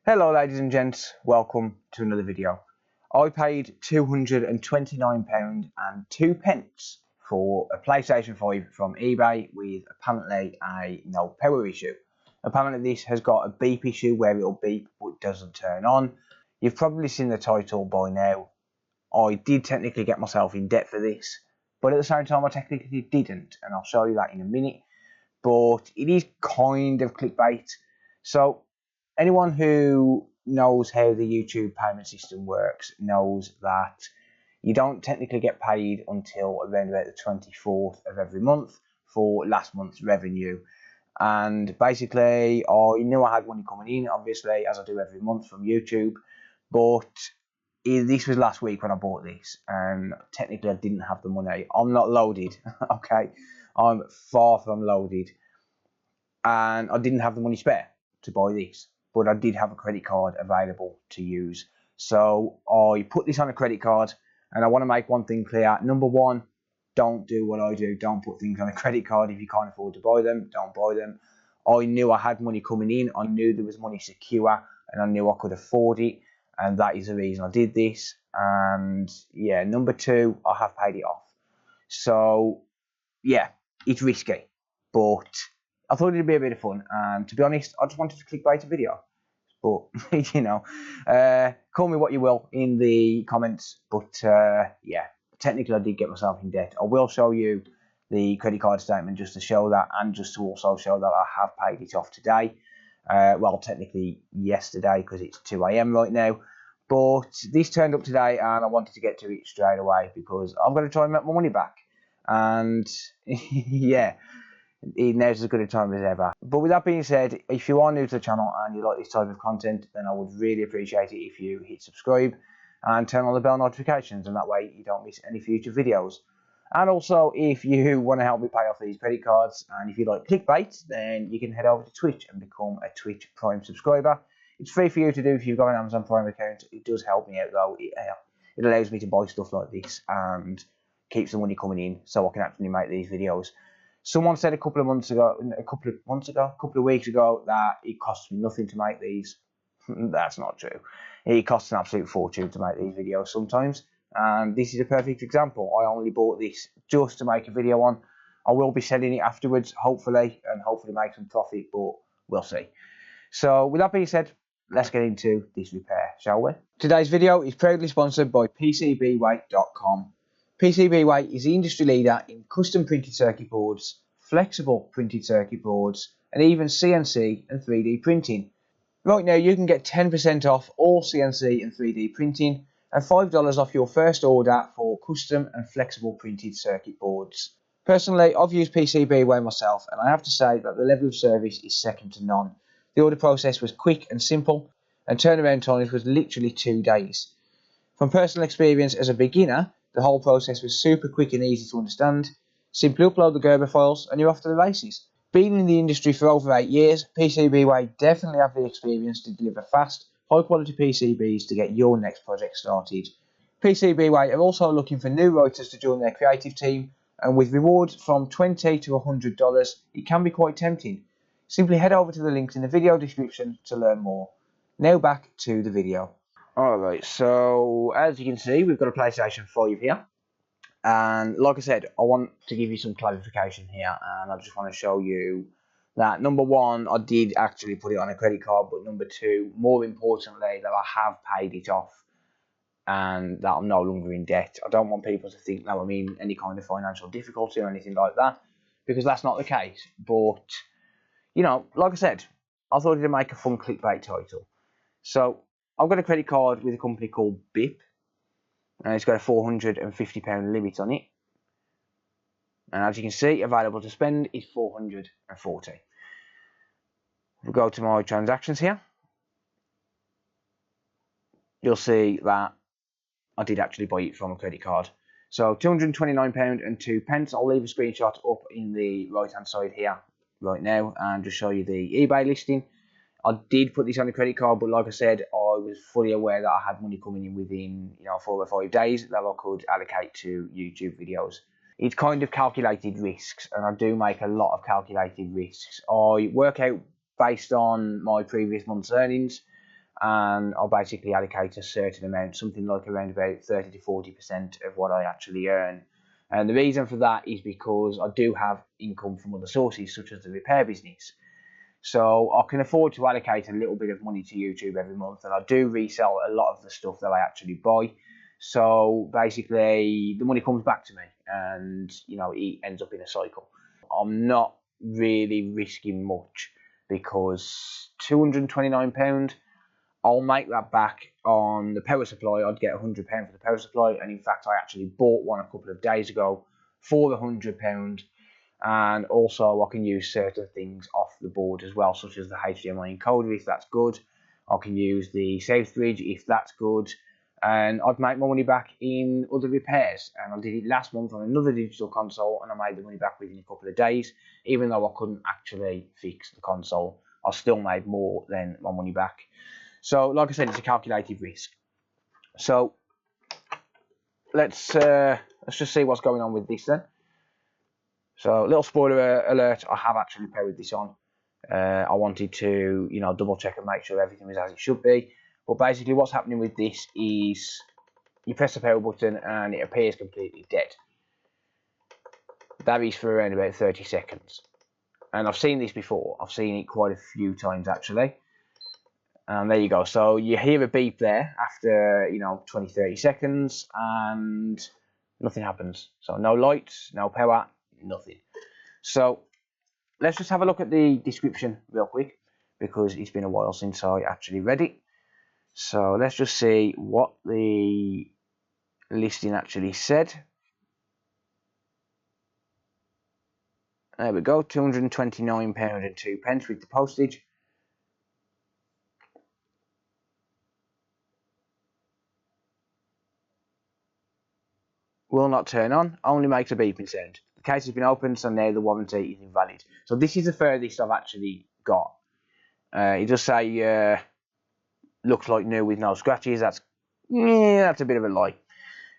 Hello ladies and gents, welcome to another video. I paid £229 and 2 pence for a PlayStation 5 from eBay with apparently a no power issue. Apparently this has got a beep issue where it'll beep but doesn't turn on. You've probably seen the title by now. I did technically get myself in debt for this, but at the same time I technically didn't, and I'll show you that in a minute. But it is kind of clickbait. So anyone who knows how the YouTube payment system works knows that you don't technically get paid until around about the 24th of every month for last month's revenue. And basically, I knew I had money coming in, obviously, as I do every month from YouTube. But this was last week when I bought this, and technically I didn't have the money. I'm not loaded, okay? I'm far from loaded. And I didn't have the money spare to buy this, but I did have a credit card available to use. So I put this on a credit card, and I want to make one thing clear. Number one, don't do what I do. Don't put things on a credit card if you can't afford to buy them. Don't buy them. I knew I had money coming in. I knew there was money secure, and I knew I could afford it, and that is the reason I did this. And yeah, number two, I have paid it off. So yeah, it's risky, but I thought it'd be a bit of fun, and to be honest, I just wanted to clickbait a video. But you know, call me what you will in the comments. But yeah, technically I did get myself in debt. I will show you the credit card statement just to show that, and just to also show that I have paid it off today. Well, technically yesterday because it's 2 AM right now. But this turned up today, and I wanted to get to it straight away because I'm going to try and make my money back. And yeah, now's as good a time as ever. But with that being said, if you are new to the channel and you like this type of content, then I would really appreciate it if you hit subscribe and turn on the bell notifications, and that way you don't miss any future videos. And also, if you want to help me pay off these credit cards, and if you like clickbait, then you can head over to Twitch and become a Twitch Prime subscriber. It's free for you to do if you've got an Amazon Prime account. It does help me out though. It allows me to buy stuff like this and keeps the money coming in, so I can actually make these videos. Someone said a couple of weeks ago, that it costs me nothing to make these. That's not true. It costs an absolute fortune to make these videos sometimes, and this is a perfect example. I only bought this just to make a video on. I will be selling it afterwards, hopefully, and hopefully make some profit, but we'll see. So with that being said, let's get into this repair, shall we? Today's video is proudly sponsored by PCBWay.com. PCBWay is the industry leader in custom printed circuit boards, flexible printed circuit boards, and even CNC and 3D printing. Right now you can get 10% off all CNC and 3D printing and $5 off your first order for custom and flexible printed circuit boards. Personally, I've used PCBWay myself, and I have to say that the level of service is second to none. The order process was quick and simple, and turnaround time was literally 2 days. From personal experience as a beginner, the whole process was super quick and easy to understand. Simply upload the Gerber files and you're off to the races. Being in the industry for over 8 years, PCBWay definitely have the experience to deliver fast, high quality PCBs to get your next project started. PCBWay are also looking for new writers to join their creative team, and with rewards from $20 to $100, it can be quite tempting. Simply head over to the links in the video description to learn more. Now back to the video. Alright, so as you can see, we've got a PlayStation 5 here. And like I said, I want to give you some clarification here, and I just want to show you that number one, I did actually put it on a credit card, but number two, more importantly, that I have paid it off and that I'm no longer in debt. I don't want people to think that I'm in any kind of financial difficulty or anything like that, because that's not the case. But, you know, like I said, I thought it'd make a fun clickbait title. So I've got a credit card with a company called BIP, and it's got a £450 limit on it. And as you can see, available to spend is $440. If we go to my transactions here, you'll see that I did actually buy it from a credit card. So £229 and 2 pence. I'll leave a screenshot up in the right hand side here right now and just show you the eBay listing. I did put this on a credit card, but like I said, I was fully aware that I had money coming in within 4 or 5 days that I could allocate to YouTube videos. It's kind of calculated risks, and I do make a lot of calculated risks. I work out based on my previous month's earnings, and I'll basically allocate a certain amount, something like around about 30 to 40% of what I actually earn. And the reason for that is because I do have income from other sources, such as the repair business. So I can afford to allocate a little bit of money to YouTube every month, and I do resell a lot of the stuff that I actually buy. So basically, the money comes back to me, and it ends up in a cycle. I'm not really risking much because £229, I'll make that back on the power supply. I'd get £100 for the power supply, and in fact, I actually bought one a couple of days ago for the £100. And also, I can use certain things off the board as well, such as the HDMI encoder if that's good. I can use the safe bridge if that's good, and I'd make my money back in other repairs. And I did it last month on another digital console, and I made the money back within a couple of days. Even though I couldn't actually fix the console, I still made more than my money back. So, like I said, it's a calculated risk. So, let's just see what's going on with this then. So, little spoiler alert, I have actually powered this on. I wanted to, double check and make sure everything was as it should be. But basically what's happening with this is you press the power button and it appears completely dead. That is for around about 30 seconds. And I've seen this before. I've seen it quite a few times actually. And there you go. So you hear a beep there after, 20, 30 seconds and nothing happens. So no lights, no power, nothing. So let's just have a look at the description real quick, because it's been a while since I actually read it. So let's just see what the listing actually said. There we go, £229.02 with the postage. Will not turn on, only makes a beeping sound. The case has been opened, so now the warranty is invalid. So this is the furthest I've actually got. It does say looks like new with no scratches. That's a bit of a lie,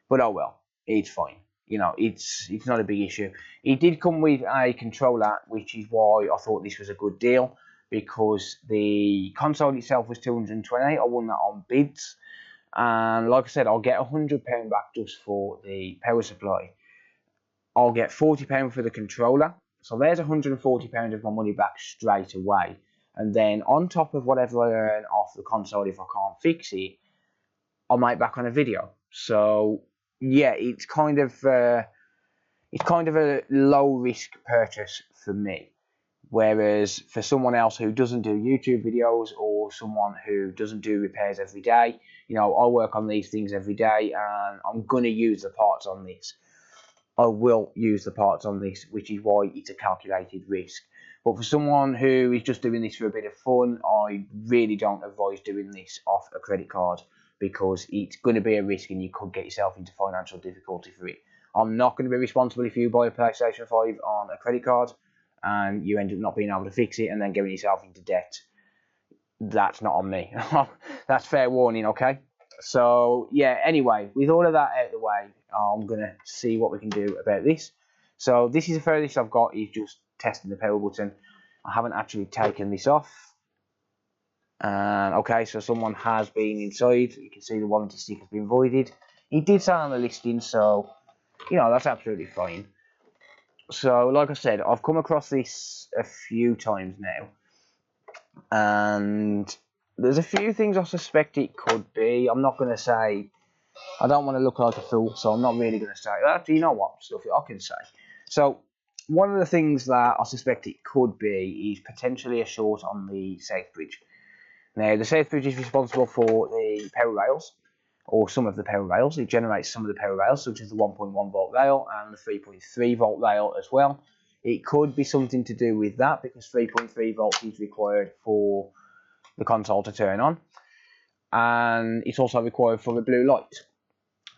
but oh well, it's fine. It's not a big issue. It did come with a controller, which is why I thought this was a good deal, because the console itself was $228. I won that on bids, and like I said, I'll get £100 back just for the power supply. I'll get £40 for the controller, so there's £140 of my money back straight away. And then on top of whatever I earn off the console, if I can't fix it, I'll make back on a video. So yeah, it's kind of a low risk purchase for me. Whereas for someone else who doesn't do YouTube videos, or someone who doesn't do repairs every day, I work on these things every day, and I'm gonna use the parts on this. I will use the parts on this, which is why it's a calculated risk. But for someone who is just doing this for a bit of fun, I really don't advise doing this off a credit card, because it's going to be a risk and you could get yourself into financial difficulty for it. I'm not going to be responsible if you buy a PlayStation 5 on a credit card and you end up not being able to fix it and then getting yourself into debt. That's not on me. That's fair warning, okay? So yeah, anyway, with all of that out of the way, I'm going to see what we can do about this. So this is the furthest I've got, is just testing the power button. I haven't actually taken this off. And okay, so someone has been inside. You can see the warranty stick has been voided. It did say on the listing, so that's absolutely fine. So like I said, I've come across this a few times now, and there's a few things I suspect it could be. I'm not going to say, I don't want to look like a fool, so I'm not really going to say that. You know what stuff I can say. So one of the things that I suspect it could be is potentially a short on the safe bridge. Now, the safe bridge is responsible for the power rails, or some of the power rails. It generates some of the power rails, such as the 1.1 volt rail and the 3.3 volt rail as well. It could be something to do with that, because 3.3 volts is required for the console to turn on, and it's also required for the blue light.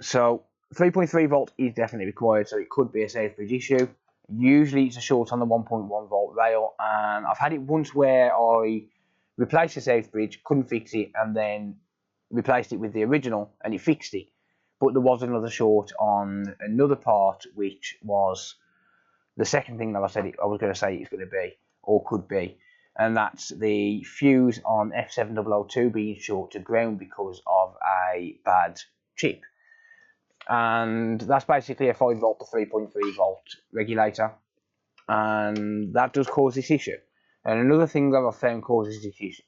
So 3.3 volt is definitely required, so it could be a safe bridge issue. Usually it's a short on the 1.1 volt rail, and I've had it once where I replaced the safe bridge, couldn't fix it, and then replaced it with the original and it fixed it. But there was another short on another part, which was the second thing that I said I was going to say it's going to be, or could be. and that's the fuse on F7002 being short to ground because of a bad chip. And that's basically a 5 volt to 3.3 volt regulator, and that does cause this issue. And another thing that I've found causes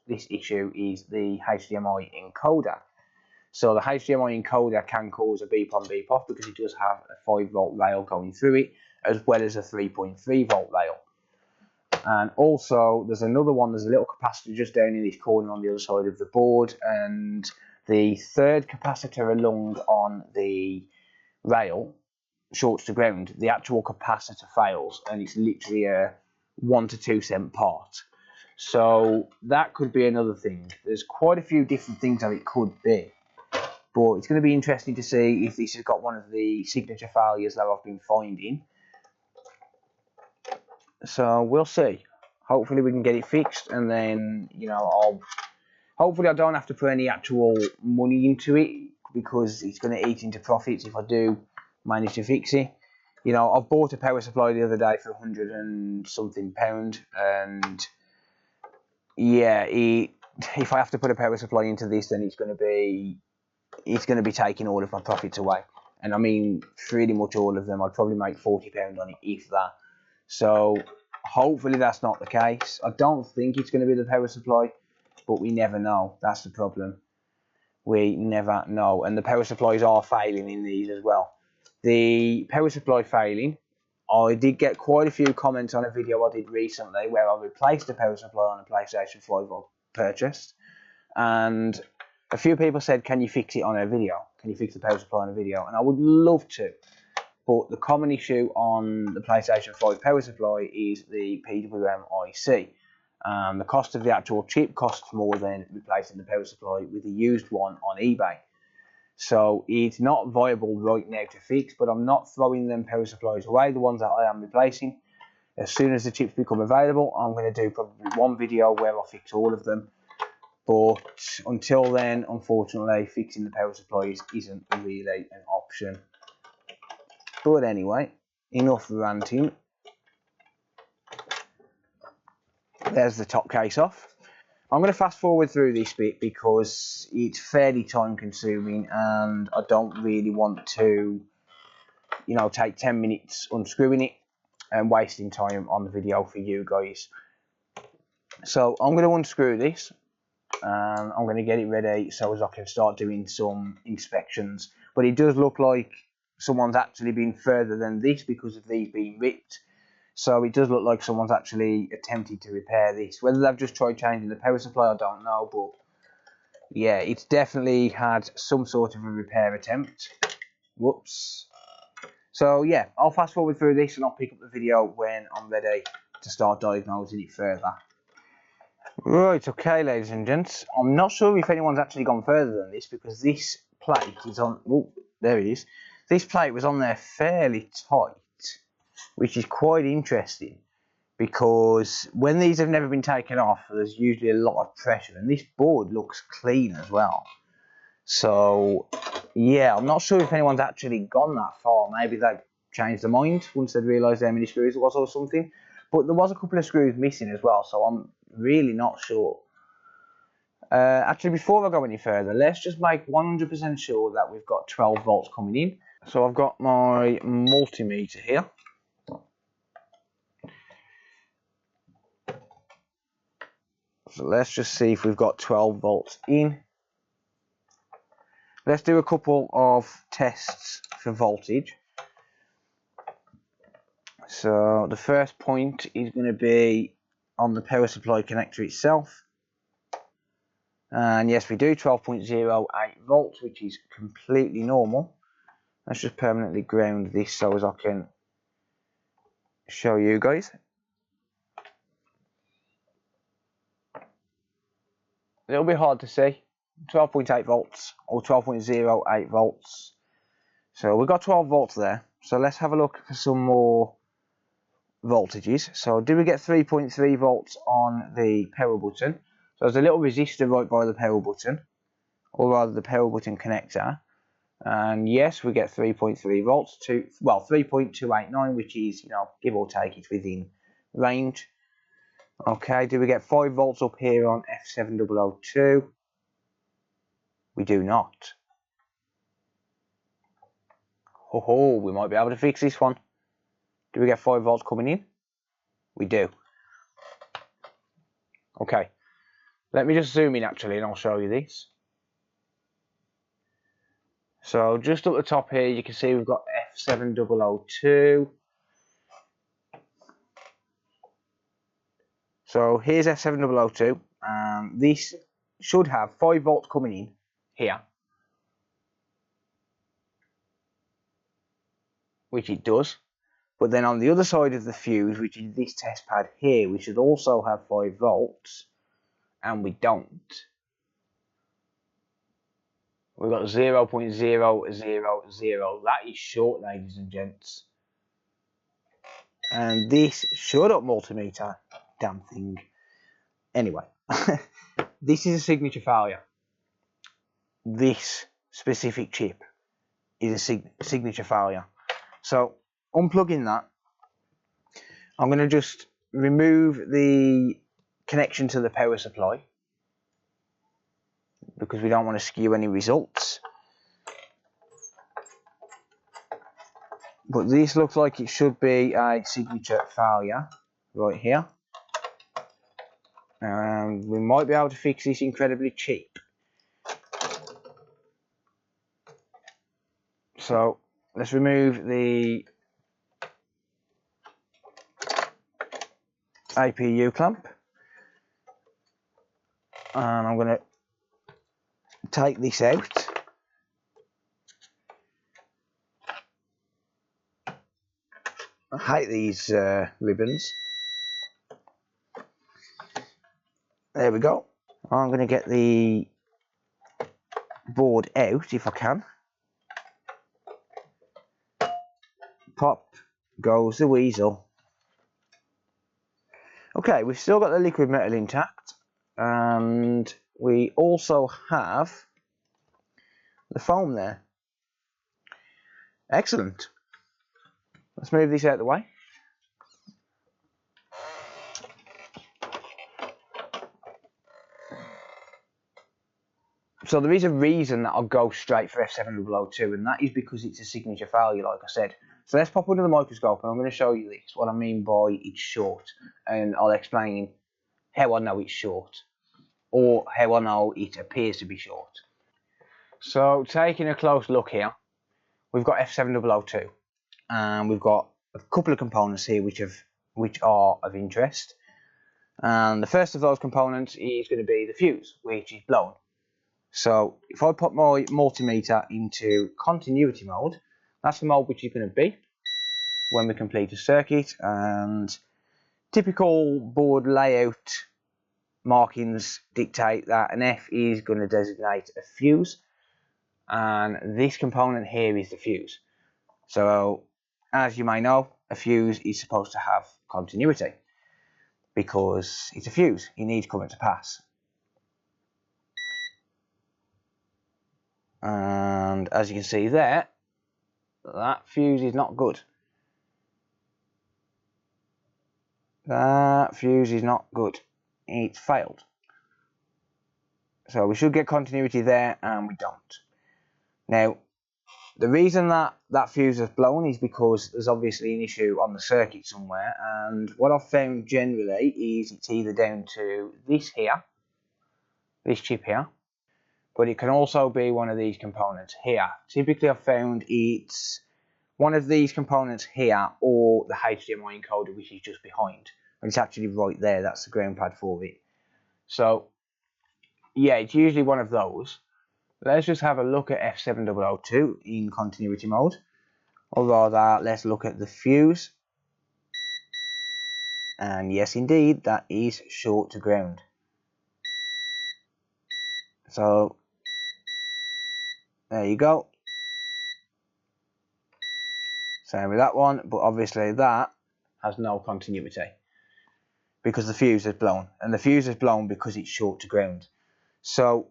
this issue is the HDMI encoder. So the HDMI encoder can cause a beep on beep off because it does have a 5 volt rail going through it, as well as a 3.3 volt rail. And also there's another one, there's a little capacitor just down in this corner on the other side of the board, and the third capacitor along on the rail shorts to ground. The actual capacitor fails, and it's literally a 1 to 2 cent part. So that could be another thing. There's quite a few different things that it could be, but it's going to be interesting to see if this has got one of the signature failures that I've been finding. So we'll see. Hopefully we can get it fixed, and then, you know, hopefully I don't have to put any actual money into it, because it's going to eat into profits if I do manage to fix it. You know, I've bought a power supply the other day for £100 and something, and yeah, if I have to put a power supply into this, then it's going to be taking all of my profits away. And I mean, pretty much all of them. I'd probably make £40 on it, if that. So hopefully that's not the case. I don't think it's going to be the power supply, but we never know. That's the problem. We never know. And the power supplies are failing in these as well. The power supply failing, I did get quite a few comments on a video I did recently where I replaced the power supply on a PlayStation 5 I purchased, and a few people said, can you fix it on a video? Can you fix the power supply on a video? And I would love to, but the common issue on the PlayStation 5 power supply is the PWM IC. The cost of the actual chip costs more than replacing the power supply with a used one on eBay. So it's not viable right now to fix, but I'm not throwing them power supplies away, the ones that I am replacing. As soon as the chips become available, I'm going to do probably one video where I fix all of them. But until then, unfortunately, fixing the power supplies isn't really an option. But anyway, enough ranting. There's the top case off. I'm going to fast forward through this bit because it's fairly time consuming, and I don't really want to, you know, take 10 minutes unscrewing it and wasting time on the video for you guys. So I'm going to unscrew this, and I'm going to get it ready so as I can start doing some inspections. But it does look like someone's actually been further than this because of these being ripped. So it does look like someone's actually attempted to repair this. Whether they've just tried changing the power supply, I don't know. But yeah, it's definitely had some sort of a repair attempt. Whoops. So yeah, I'll fast forward through this and I'll pick up the video when I'm ready to start diagnosing it further. Right, okay, ladies and gents. I'm not sure if anyone's actually gone further than this, because this plate is on... Oh, there it is. This plate was on there fairly tight, which is quite interesting, because when these have never been taken off, there's usually a lot of pressure, and this board looks clean as well. So yeah, I'm not sure if anyone's actually gone that far. Maybe they've changed their mind once they'd realised how many screws it was or something. But there was a couple of screws missing as well, so I'm really not sure. Actually, before I go any further, let's just make 100% sure that we've got 12 volts coming in. So I've got my multimeter here. So let's just see if we've got 12 volts in. Let's do a couple of tests for voltage. So the first point is going to be on the power supply connector itself. And yes, we do 12.08 volts, which is completely normal. Let's just permanently ground this so as I can show you guys. A little bit hard to see. 12.8 volts or 12.08 volts. So we've got 12 volts there. So let's have a look for some more voltages. So do we get 3.3 volts on the power button? So there's a little resistor right by the power button, or rather the power button connector. And yes, we get 3.3 volts to, well, 3.289, which is, you know, give or take, it's within range. Okay, do we get 5 volts up here on F7002? We do not. Oh, we might be able to fix this one. Do we get 5 volts coming in? We do. Okay, let me just zoom in actually and I'll show you this. So just up the top here you can see we've got F7002. So here's F7002, and this should have 5 volts coming in here, which it does. But then on the other side of the fuse, which is this test pad here, we should also have 5 volts, and we don't. We've got 0.000. That is short, ladies and gents. And this, shut up multimeter, damn thing. Anyway, this is a signature failure. This specific chip is a signature failure. So, unplugging that, I'm going to just remove the connection to the power supply because we don't want to skew any results. But this looks like it should be a signature failure right here. And we might be able to fix this incredibly cheap. So let's remove the APU clamp. And I'm going to take this out. I hate these ribbons. There we go. I'm going to get the board out if I can. Pop goes the weasel. Okay, we've still got the liquid metal intact, and we also have the foam there. Excellent. Let's move this out of the way. So there is a reason that I'll go straight for F7002, and that is because it's a signature failure, like I said. So let's pop under the microscope, and I'm going to show you this, what I mean by it's short, and I'll explain how I know it's short, or how I know it appears to be short. So taking a close look here, we've got F7002, and we've got a couple of components here which are of interest. And the first of those components is going to be the fuse, which is blown. So if I put my multimeter into continuity mode, that's the mode which is going to be when we complete a circuit, and typical board layout markings dictate that an F is going to designate a fuse, and this component here is the fuse. So as you may know, a fuse is supposed to have continuity because it's a fuse, it needs current to pass. And as you can see there, that fuse is not good. That fuse is not good. It's failed. So we should get continuity there, and we don't. Now, the reason that that fuse has blown is because there's obviously an issue on the circuit somewhere, and what I've found generally is it's either down to this here, this chip here, but it can also be one of these components here. Typically I've found it's one of these components here, or the HDMI encoder, which is just behind. And it's actually right there, that's the ground pad for it. So yeah, it's usually one of those. Let's just have a look at F7002 in continuity mode. Or rather, let's look at the fuse. And yes indeed, that is short to ground. So there you go. Same with that one, but obviously that has no continuity because the fuse is blown, and the fuse is blown because it's short to ground. So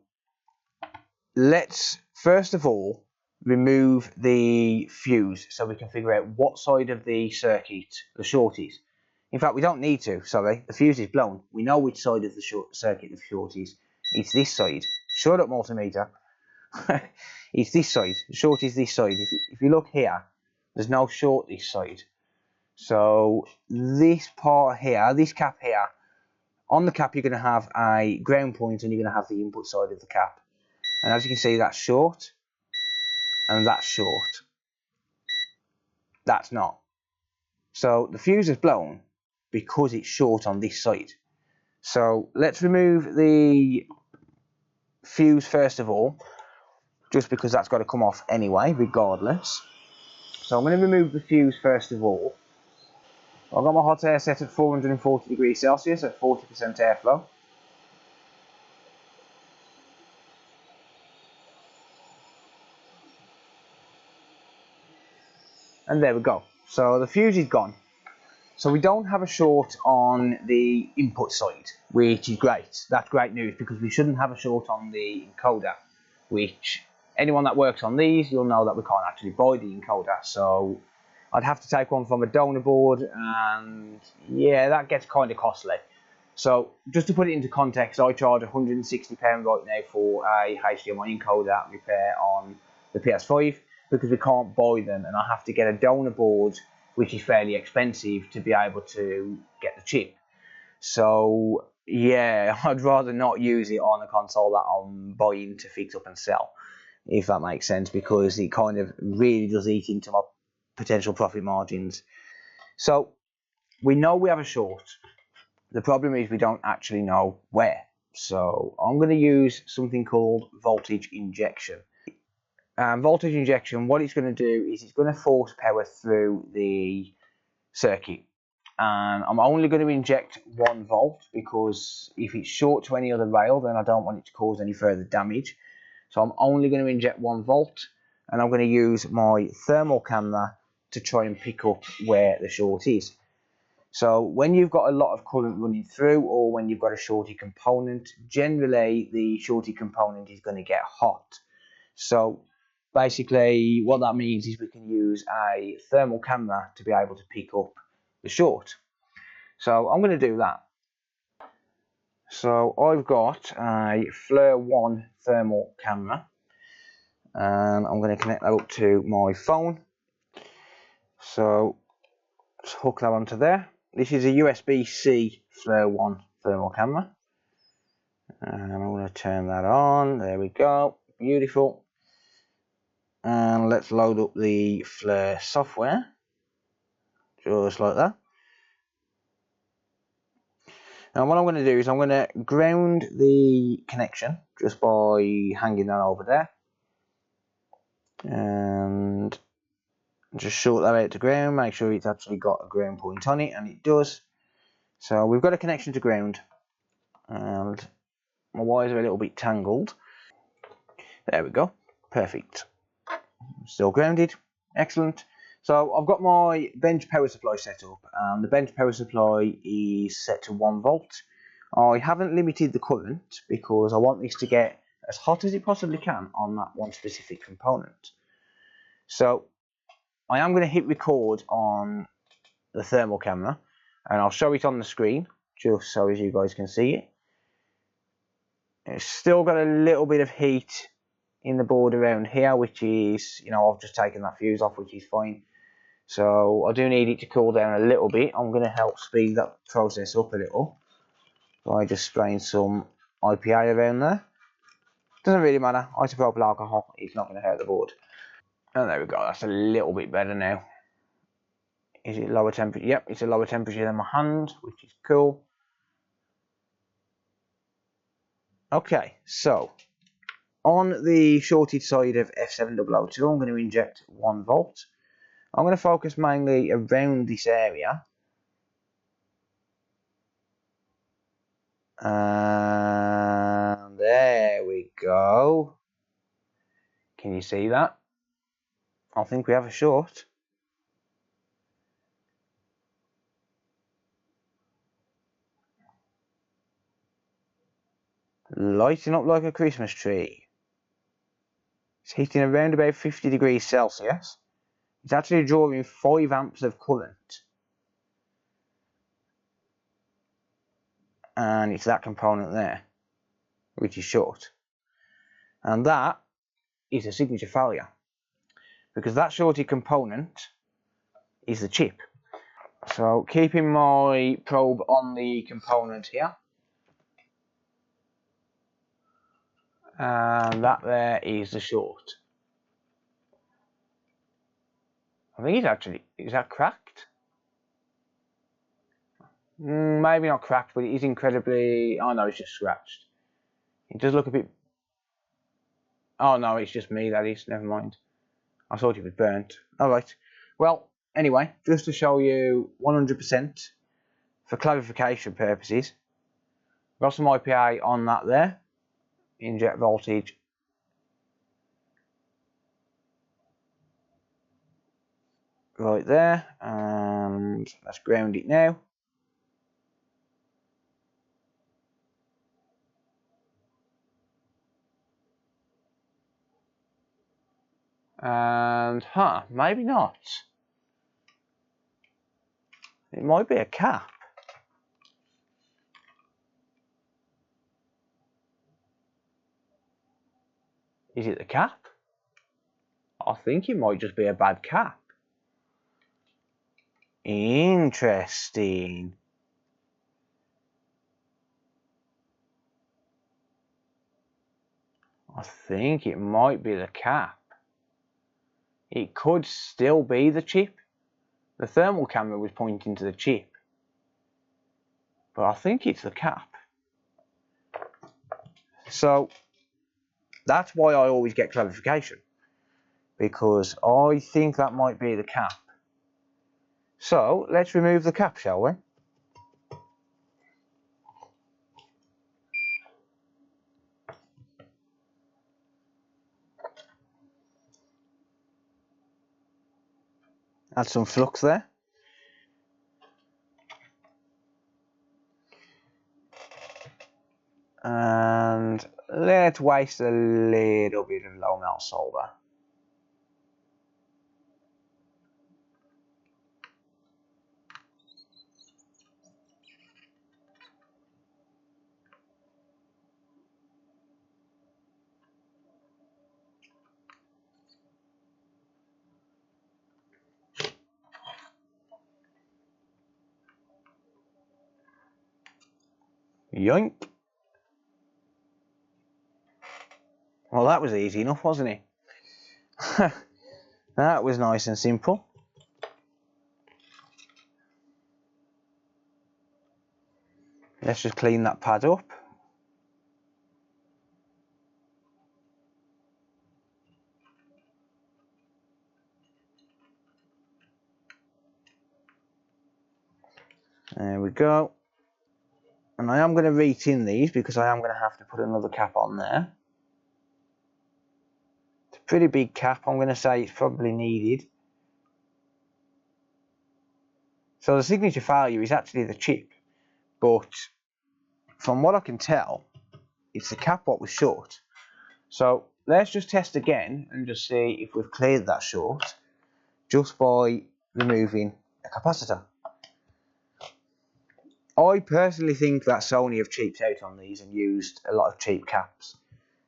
let's first of all remove the fuse so we can figure out what side of the circuit the short is. In fact, we don't need to, sorry. The fuse is blown. We know which side of the short circuit the short is. It's this side. Shut up, multimeter. It's this side. The short is this side. If you look here, there's no short this side. So this part here, this cap here, on the cap you're going to have a ground point and you're going to have the input side of the cap. And as you can see, that's short and that's short. That's not. So the fuse is blown because it's short on this side. So let's remove the fuse first of all, just because that's got to come off anyway, regardless. So I'm going to remove the fuse first of all. I've got my hot air set at 440 degrees Celsius at 40% airflow. And there we go. So the fuse is gone. So we don't have a short on the input side, which is great. That's great news because we shouldn't have a short on the encoder, which anyone that works on these, you'll know that we can't actually buy the encoder. So I'd have to take one from a donor board, and yeah, that gets kind of costly. So just to put it into context, I charge £160 right now for a HDMI encoder repair on the PS5 because we can't buy them, and I have to get a donor board, which is fairly expensive, to be able to get the chip. So yeah, I'd rather not use it on a console that I'm buying to fix up and sell, if that makes sense, because it kind of really does eat into my potential profit margins. So we know we have a short. The problem is we don't actually know where. So I'm going to use something called voltage injection. Voltage injection, what it's going to do is it's going to force power through the circuit. And I'm only going to inject 1 volt because if it's short to any other rail, then I don't want it to cause any further damage. So I'm only going to inject 1 volt, and I'm going to use my thermal camera to try and pick up where the short is. So when you've got a lot of current running through, or when you've got a shorty component, generally the shorty component is going to get hot. So basically what that means is we can use a thermal camera to be able to pick up the short. So I'm going to do that. So I've got a Flare 1 thermal camera, and I'm going to connect that up to my phone. So let's hook that onto there. This is a USB-C Flare 1 thermal camera, and I'm going to turn that on. There we go, beautiful. And let's load up the Flare software, just like that. Now what I'm going to do is I'm going to ground the connection just by hanging that over there, and just short that out to ground, make sure it's actually got a ground point on it, and it does. So we've got a connection to ground, and my wires are a little bit tangled. There we go, perfect. Still grounded, excellent. So I've got my bench power supply set up, and the bench power supply is set to 1 volt. I haven't limited the current because I want this to get as hot as it possibly can on that one specific component. So I am going to hit record on the thermal camera, and I'll show it on the screen just so as you guys can see it. It's still got a little bit of heat in the board around here, which is, you know, I've just taken that fuse off, which is fine. So I do need it to cool down a little bit. I'm going to help speed that process up a little by just spraying some IPA around there. Doesn't really matter, isopropyl alcohol, it's not going to hurt the board. And there we go, that's a little bit better now. Is it lower temperature? Yep, it's a lower temperature than my hand, which is cool. Okay, so on the shorted side of F7002, I'm going to inject 1 volt. I'm going to focus mainly around this area. And there we go. Can you see that? I think we have a short. Lighting up like a Christmas tree. It's heating around about 50 degrees Celsius. It's actually drawing 5 amps of current. and it's that component there which is short, and that is a signature failure because that shorted component is the chip. So keeping my probe on the component here, and that there is the short. I think it's actually, is that cracked? Maybe not cracked, but it is incredibly, oh no, it's just scratched. It does look a bit, oh no, it's just me, that is, never mind. I thought it was burnt. Alright, well, anyway, just to show you 100% for clarification purposes, got some IPA on that there, inject voltage. Right there, and let's ground it now. And, maybe not. It might be a cap. Is it the cap? I think it might just be a bad cap. Interesting. I think it might be the cap. It could still be the chip. The thermal camera was pointing to the chip, but I think it's the cap. So that's why I always get clarification, because I think that might be the cap. So let's remove the cap, shall we? Add some flux there. And let's waste a little bit of low melt solder. Yoink. Well, that was easy enough, wasn't it? That was nice and simple. Let's just clean that pad up. There we go. And I am going to re-tin these because I am going to have to put another cap on there. It's a pretty big cap. I'm going to say it's probably needed. So the signature failure is actually the chip, but from what I can tell, it's the cap what was short. So let's just test again and just see if we've cleared that short just by removing a capacitor. I personally think that Sony have cheaped out on these and used a lot of cheap caps,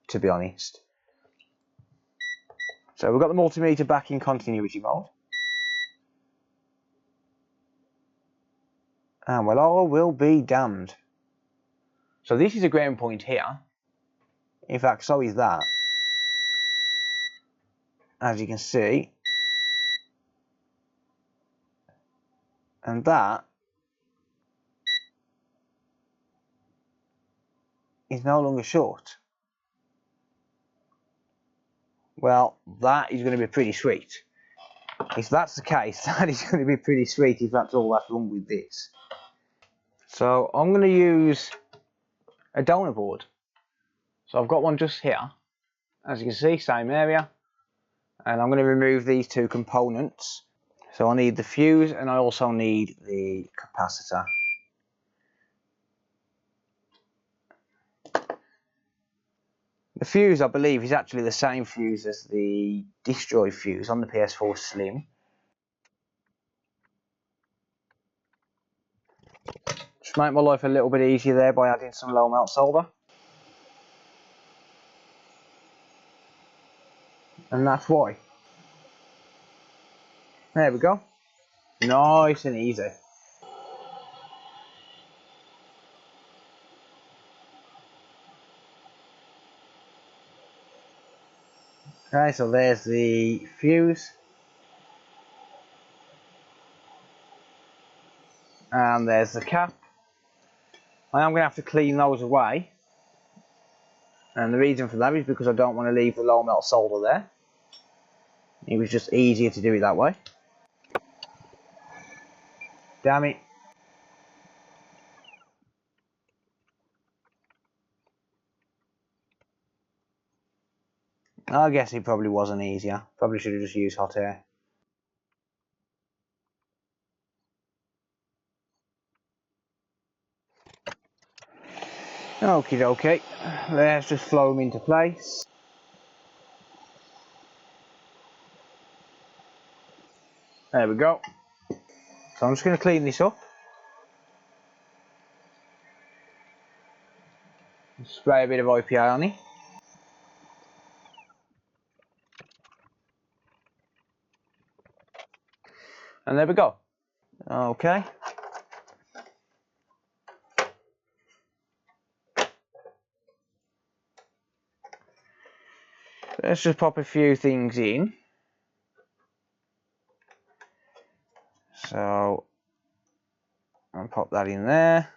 to be honest. So we've got the multimeter back in continuity mode. And well, I will be damned. So this is a ground point here. In fact, so is that. As you can see. And that is no longer short. Well, that is going to be pretty sweet. If that's the case, that is going to be pretty sweet if that's all that's wrong with this. So I'm going to use a donor board. So I've got one just here. As you can see, same area. And I'm going to remove these two components. So I need the fuse and I also need the capacitor. The fuse, I believe, is actually the same fuse as the Destroy fuse on the PS4 Slim. Just make my life a little bit easier there by adding some low melt solder. And that's why. There we go. Nice and easy. Okay, so there's the fuse. And there's the cap. I am going to have to clean those away. And the reason for that is because I don't want to leave the low melt solder there. It was just easier to do it that way. Damn it. I guess it probably wasn't easier. Probably should have just used hot air. Okie dokie. Let's just flow them into place. There we go. So I'm just going to clean this up. Spray a bit of IPA on it. And there we go. Okay. Let's just pop a few things in. So I'll pop that in there.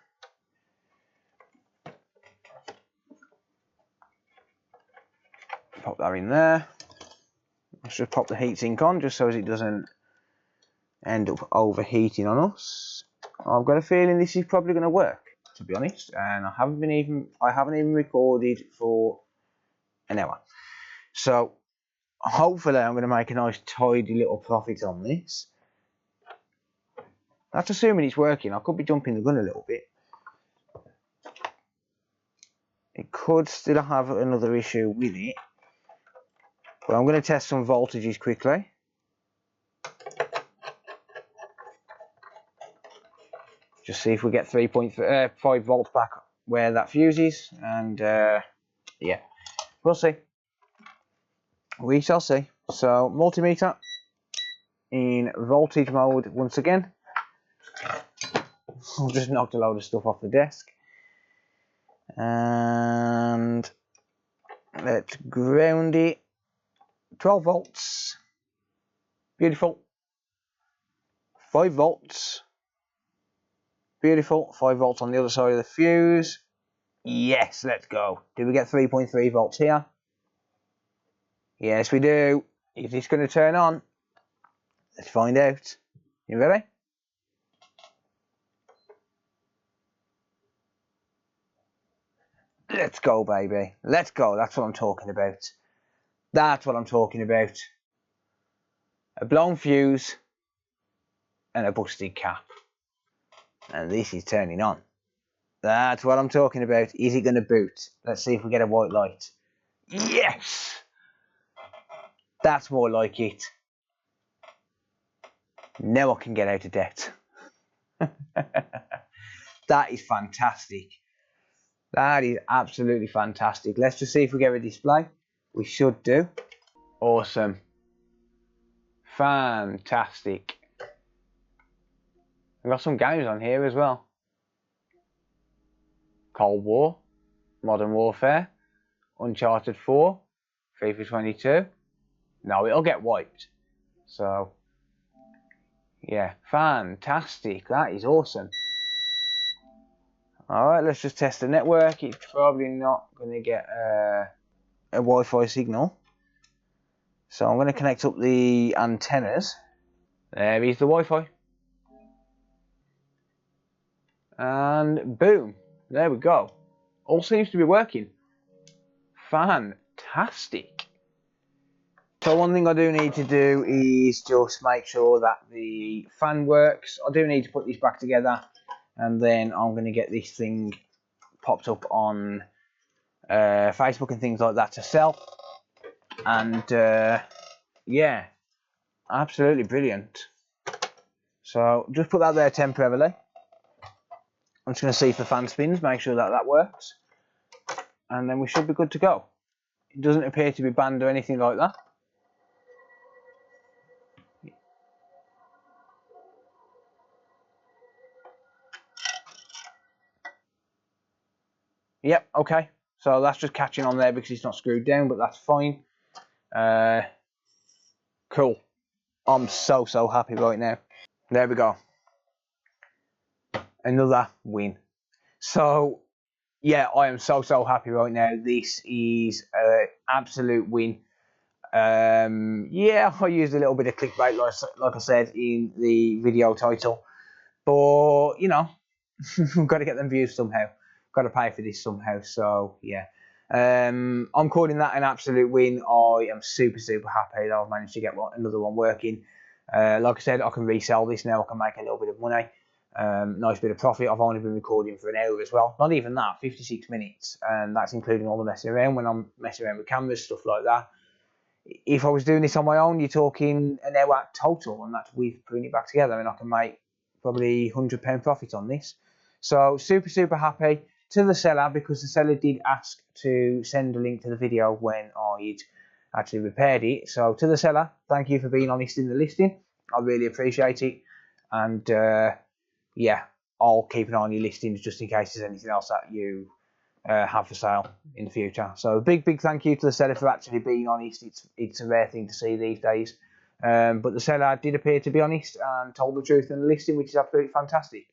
Pop that in there. Let's just pop the heatsink on just so as it doesn't end up overheating on us. I've got a feeling this is probably going to work, to be honest, and I haven't even recorded for an hour. So hopefully I'm going to make a nice tidy little profit on this. That's assuming it's working. I could be jumping the gun a little bit. It could still have another issue with it. But I'm going to test some voltages quickly. Just see if we get 5 volts back where that fuse is. And yeah, we'll see. We shall see. So multimeter in voltage mode once again. I've just knocked a load of stuff off the desk. And let's ground it. 12 volts. Beautiful. 5 volts. Beautiful. 5 volts on the other side of the fuse. Yes, let's go. Do we get 3.3 volts here? Yes, we do. Is this going to turn on? Let's find out. You ready? Let's go, baby. Let's go. That's what I'm talking about. That's what I'm talking about. A blown fuse and a busted cap. And this is turning on. That's what I'm talking about. Is it going to boot? Let's see if we get a white light. Yes! That's more like it. Now I can get out of debt. That is fantastic. That is absolutely fantastic. Let's just see if we get a display. We should do. Awesome. Fantastic. I've got some games on here as well. Cold War, Modern Warfare, Uncharted 4, FIFA 22. No, it'll get wiped. So, yeah, fantastic. That is awesome. Alright, let's just test the network. It's probably not going to get a Wi-Fi signal. So I'm going to connect up the antennas. There is the Wi-Fi. And boom. There we go. All seems to be working. Fantastic. So one thing I do need to do is just make sure that the fan works. I do need to put this back together. And then I'm going to get this thing popped up on Facebook and things like that to sell. And yeah, absolutely brilliant. So just put that there temporarily. I'm just going to see if the fan spins, make sure that that works, and then we should be good to go. It doesn't appear to be banned or anything like that. Yep, okay. So that's just catching on there because it's not screwed down, but that's fine. Cool. I'm so happy right now. There we go. Another win. So yeah, I am so happy right now. This is an absolute win. Yeah, I used a little bit of clickbait, like I said in the video title, but you know, we've got to get them views somehow. Got to pay for this somehow. So yeah, I'm calling that an absolute win. I am super happy that I've managed to get another one working. Like I said, I can resell this now. I can make a little bit of money. Nice bit of profit. I've only been recording for an hour as well. Not even that, 56 minutes, and that's including all the messing around when I'm messing around with cameras, stuff like that. If I was doing this on my own, you're talking an hour total, and that's with putting it back together, and I can make probably £100 profit on this. So super happy. To the seller, because the seller did ask to send a link to the video when I'd actually repaired it. So to the seller, thank you for being honest in the listing. I really appreciate it. And yeah, I'll keep an eye on your listings just in case there's anything else that you have for sale in the future. So big thank you to the seller for actually being honest. It's a rare thing to see these days. But the seller did appear to be honest and told the truth in the listing, which is absolutely fantastic.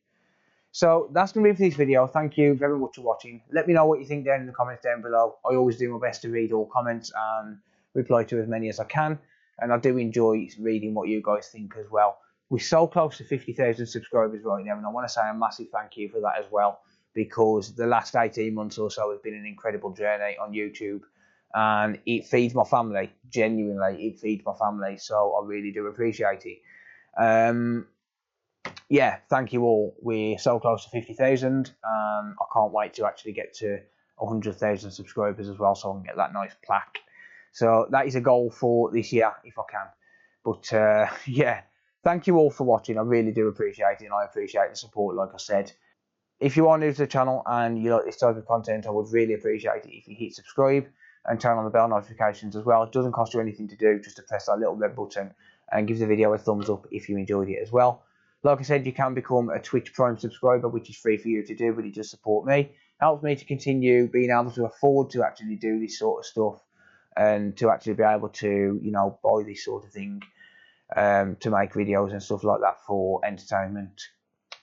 So that's going to be for this video. Thank you very much for watching. Let me know what you think down in the comments down below. I always do my best to read all comments and reply to as many as I can. And I do enjoy reading what you guys think as well. We're so close to 50,000 subscribers right now, and I want to say a massive thank you for that as well, because the last 18 months or so has been an incredible journey on YouTube, and it feeds my family. Genuinely, it feeds my family, so I really do appreciate it. Yeah, thank you all. We're so close to 50,000. I can't wait to actually get to 100,000 subscribers as well, so I can get that nice plaque. So that is a goal for this year, if I can. But yeah, thank you all for watching. I really do appreciate it, and I appreciate the support, like I said. If you are new to the channel and you like this type of content, I would really appreciate it if you hit subscribe and turn on the bell notifications as well. It doesn't cost you anything to do, just to press that little red button and give the video a thumbs up if you enjoyed it as well. Like I said, you can become a Twitch Prime subscriber, which is free for you to do, but it does support me. It helps me to continue being able to afford to actually do this sort of stuff and to actually be able to, you know, buy this sort of thing to make videos and stuff like that for entertainment.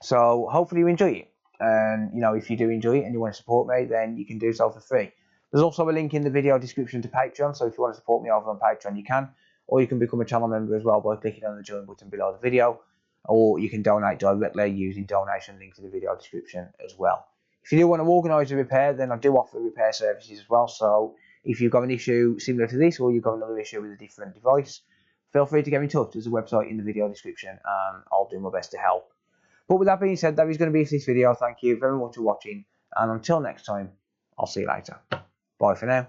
So hopefully you enjoy it. And, you know, if you do enjoy it and you want to support me, then you can do so for free. There's also a link in the video description to Patreon, so if you want to support me over on Patreon, you can. Or you can become a channel member as well by clicking on the join button below the video. Or you can donate directly using donation link in the video description as well. If you do want to organise a repair, then I do offer repair services as well. So if you've got an issue similar to this, or you've got another issue with a different device, feel free to get in touch. There's a website in the video description, and I'll do my best to help. But with that being said, that is going to be for this video. Thank you very much for watching, and until next time, I'll see you later. Bye for now.